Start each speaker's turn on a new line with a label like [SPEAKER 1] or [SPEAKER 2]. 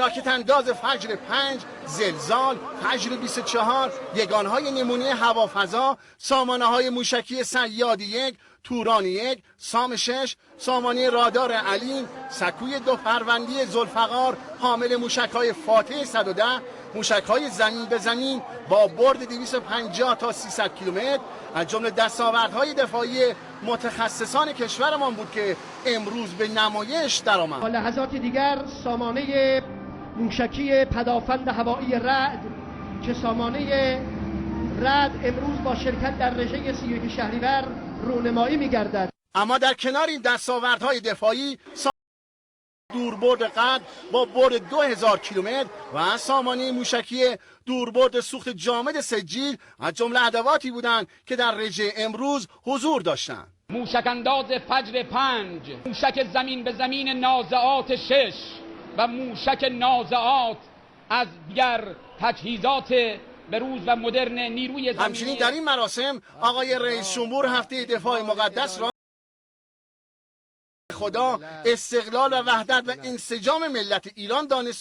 [SPEAKER 1] راکت انداز فجر 5، زلزال، فجر 24، یگانهای نمونه هوافضا، سامانه‌های موشکی صیاد 1، توران 1، سام 6، سامانه رادار علیم، سکوی 2 فروندی ذوالفقار حامل موشک‌های فاتح 110، موشک‌های زمین به زمین با برد 250 تا 300 کیلومتر از جمله دستاوردهای دفاعی متخصصان کشورمان بود که امروز به نمایش درآمد.
[SPEAKER 2] تا لحظات دیگر سامانه موشکی پدافند هوایی رعد که سامانه رعد امروز با شرکت در رژه 31 شهریور رونمایی می‌گردد.
[SPEAKER 1] اما در کنار این دستاوردهای دفاعی دوربرد قد با برد 2000 کیلومتر و سامانه موشکی دوربرد سوخت جامد سجیل از جمله ادواتی بودند که در رژه امروز حضور داشتند.
[SPEAKER 3] موشک انداز فجر 5، موشک زمین به زمین نازعات 6 و موشک نازعات از دیگر تجهیزات بروز و مدرن نیروی زمینی.
[SPEAKER 1] همچنین در این مراسم آقای رئیس جمهور هفته دفاع مقدس را خدا، استقلال و وحدت و انسجام ملت ایران دانست